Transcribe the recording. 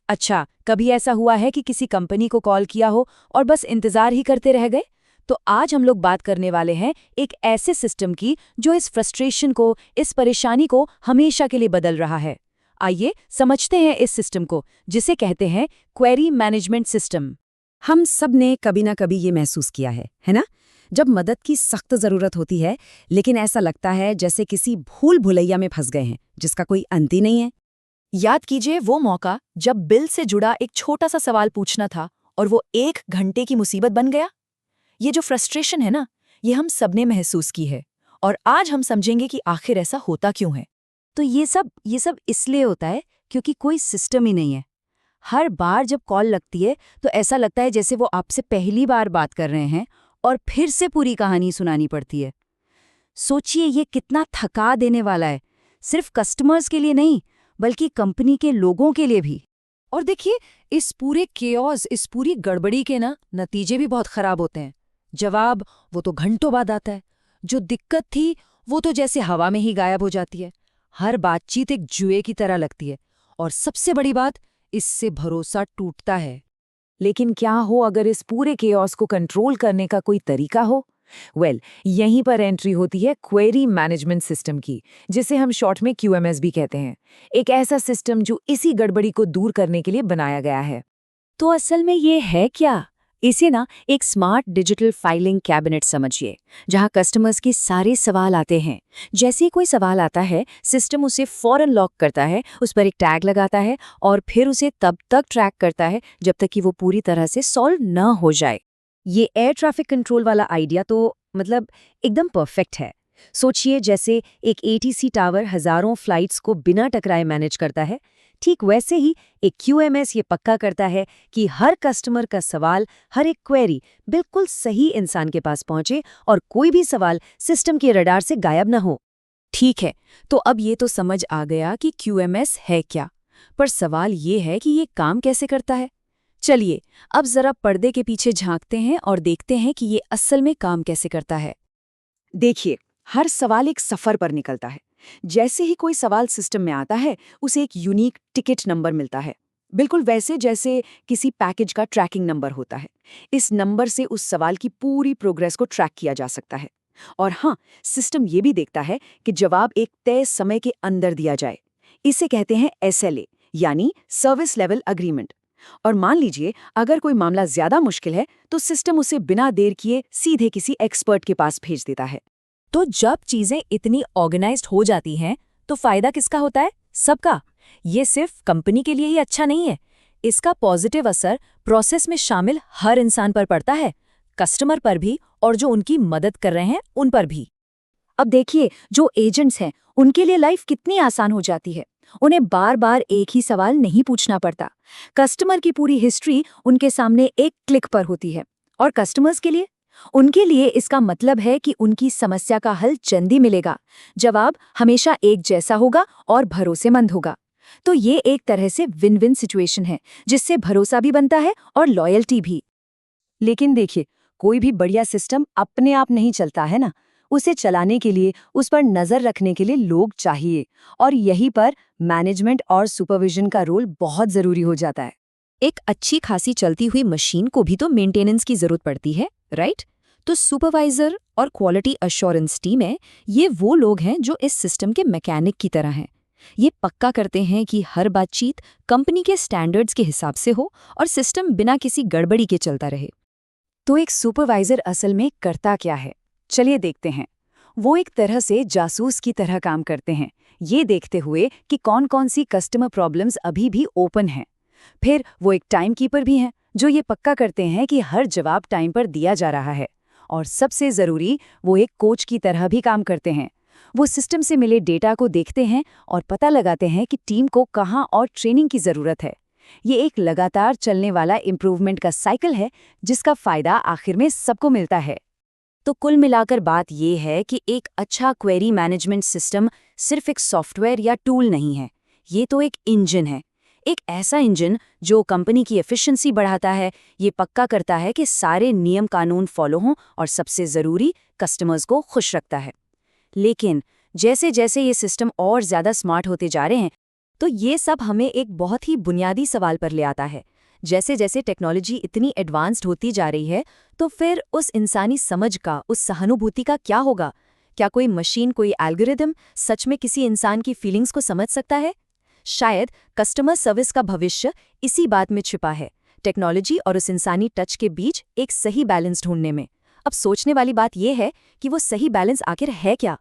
अच्छा, कभी ऐसा हुआ है कि किसी कंपनी को कॉल किया हो और बस इंतजार ही करते रह गए? तो आज हम लोग बात करने वाले हैं एक ऐसे सिस्टम की जो इस फ्रस्ट्रेशन को, इस परेशानी को हमेशा के लिए बदल रहा है। आइए समझते हैं इस सिस्टम को, जिसे कहते हैं क्वेरी मैनेजमेंट सिस्टम। हम सब ने कभी ना कभी ये महसूस किया है ना? जब मदद की सख्त जरूरत होती है, लेकिन ऐसा लगता है जैसे किसी भूल भुलैया में फंस गए हैं, जिसका कोई अंत ही नहीं है। याद कीजिए वो मौका जब बिल से जुड़ा एक छोटा सा सवाल पूछना था और वो 1 घंटे की मुसीबत बन गया। ये जो फ्रस्ट्रेशन है ना, ये हम सबने महसूस की है। और आज हम समझेंगे कि आखिर ऐसा होता क्यों है। तो ये सब इसलिए होता है क्योंकि कोई सिस्टम ही नहीं है। हर बार जब कॉल लगती है तो ऐसा लगता है जैसे वो आपसे पहली बार बात कर रहे हैं और फिर से पूरी कहानी सुनानी पड़ती है। सोचिए ये कितना थका देने वाला है, सिर्फ कस्टमर्स के लिए नहीं बल्कि कंपनी के लोगों के लिए भी। और देखिए, इस पूरे केओस, इस पूरी गड़बड़ी के ना नतीजे भी बहुत खराब होते हैं। जवाब वो तो घंटों बाद आता है। जो दिक्कत थी वो तो जैसे हवा में ही गायब हो जाती है। हर बातचीत एक जुए की तरह लगती है। और सबसे बड़ी बात, इससे भरोसा टूटता है। लेकिन क्या हो अगर इस पूरे केओस को कंट्रोल करने का कोई तरीका हो? यहीं पर एंट्री होती है क्वेरी मैनेजमेंट सिस्टम की, जिसे हम शॉर्ट में क्यूएमएस भी कहते हैं। एक ऐसा सिस्टम जो इसी गड़बड़ी को दूर करने के लिए बनाया गया है। तो असल में ये है क्या? इसे ना एक स्मार्ट डिजिटल फाइलिंग कैबिनेट समझिए, जहां कस्टमर्स के सारे सवाल आते हैं। जैसे ही कोई सवाल आता है, सिस्टम उसे फौरन लॉक करता है, उस पर एक टैग लगाता है और फिर उसे तब तक ट्रैक करता है जब तक कि वो पूरी तरह से सॉल्व न हो जाए। ये एयर ट्रैफिक कंट्रोल वाला आइडिया तो मतलब एकदम परफेक्ट है। सोचिए जैसे एक एटीसी टावर हजारों फ्लाइट्स को बिना टकराए मैनेज करता है, ठीक वैसे ही एक क्यूएमएस ये पक्का करता है कि हर कस्टमर का सवाल, हर एक क्वेरी बिल्कुल सही इंसान के पास पहुंचे और कोई भी सवाल सिस्टम के रडार से गायब न हो। ठीक है, तो अब ये तो समझ आ गया कि क्यूएमएस है क्या। पर सवाल ये है कि ये काम कैसे करता है। चलिए, अब जरा पर्दे के पीछे झांकते हैं और देखते हैं कि ये असल में काम कैसे करता है। देखिए, हर सवाल एक सफर पर निकलता है। जैसे ही कोई सवाल सिस्टम में आता है, उसे एक यूनिक टिकट नंबर मिलता है, बिल्कुल वैसे जैसे किसी पैकेज का ट्रैकिंग नंबर होता है। इस नंबर से उस सवाल की पूरी प्रोग्रेस को ट्रैक किया जा सकता है। और हाँ, सिस्टम ये भी देखता है कि जवाब एक तय समय के अंदर दिया जाए। इसे कहते हैं एसएलए, यानी सर्विस लेवल अग्रीमेंट। और मान लीजिए अगर कोई मामला ज्यादा मुश्किल है, तो सिस्टम उसे बिना देर किए सीधे किसी एक्सपर्ट के पास भेज देता है। तो जब चीजें इतनी ऑर्गेनाइज्ड हो जाती हैं, तो फायदा किसका होता है? सबका। ये सिर्फ कंपनी के लिए ही अच्छा नहीं है। इसका पॉजिटिव असर प्रोसेस में शामिल हर इंसान पर पड़ता है, कस्टमर पर भी और जो उनकी मदद कर रहे हैं उन पर भी। अब देखिए, जो एजेंट्स हैं उनके लिए लाइफ कितनी आसान हो जाती है। उन्हें बार बार एक ही सवाल नहीं पूछना पड़ता। कस्टमर की पूरी हिस्ट्री उनके सामने एक क्लिक पर होती है। और कस्टमर्स के लिए, उनके लिए इसका मतलब है कि उनकी समस्या का हल जल्दी मिलेगा, जवाब हमेशा एक जैसा होगा और भरोसेमंद होगा। तो ये एक तरह से विन विन सिचुएशन है, जिससे भरोसा भी बनता है और लॉयल्टी भी। लेकिन देखिए, कोई भी बढ़िया सिस्टम अपने आप नहीं चलता है ना। उसे चलाने के लिए, उस पर नजर रखने के लिए लोग चाहिए। और यहीं पर मैनेजमेंट और सुपरविजन का रोल बहुत जरूरी हो जाता है। एक अच्छी खासी चलती हुई मशीन को भी तो मेंटेनेंस की जरूरत पड़ती है, राइट? तो सुपरवाइजर और क्वालिटी अश्योरेंस टीम है, ये वो लोग हैं जो इस सिस्टम के मैकेनिक की तरह हैं। ये पक्का करते हैं कि हर बातचीत कंपनी के स्टैंडर्ड्स के हिसाब से हो और सिस्टम बिना किसी गड़बड़ी के चलता रहे। तो एक सुपरवाइजर असल में करता क्या है? चलिए देखते हैं। वो एक तरह से जासूस की तरह काम करते हैं, ये देखते हुए कि कौन कौन सी कस्टमर प्रॉब्लम्स अभी भी ओपन हैं। फिर वो एक टाइम कीपर भी हैं, जो ये पक्का करते हैं कि हर जवाब टाइम पर दिया जा रहा है। और सबसे ज़रूरी, वो एक कोच की तरह भी काम करते हैं। वो सिस्टम से मिले डेटा को देखते हैं और पता लगाते हैं कि टीम को कहाँ और ट्रेनिंग की ज़रूरत है। ये एक लगातार चलने वाला इम्प्रूवमेंट का साइकिल है, जिसका फ़ायदा आखिर में सबको मिलता है। तो कुल मिलाकर बात यह है कि एक अच्छा क्वेरी मैनेजमेंट सिस्टम सिर्फ एक सॉफ्टवेयर या टूल नहीं है। ये तो एक इंजन है, एक ऐसा इंजन जो कंपनी की एफिशिएंसी बढ़ाता है, ये पक्का करता है कि सारे नियम कानून फॉलो हों और सबसे ज़रूरी, कस्टमर्स को खुश रखता है। लेकिन जैसे जैसे ये सिस्टम और ज़्यादा स्मार्ट होते जा रहे हैं, तो ये सब हमें एक बहुत ही बुनियादी सवाल पर ले आता है। जैसे जैसे टेक्नोलॉजी इतनी एडवांस्ड होती जा रही है, तो फिर उस इंसानी समझ का, उस सहानुभूति का क्या होगा? क्या कोई मशीन, कोई एल्गोरिदम सच में किसी इंसान की फीलिंग्स को समझ सकता है? शायद कस्टमर सर्विस का भविष्य इसी बात में छिपा है, टेक्नोलॉजी और उस इंसानी टच के बीच एक सही बैलेंस ढूंढने में। अब सोचने वाली बात यह है कि वो सही बैलेंस आखिर है क्या?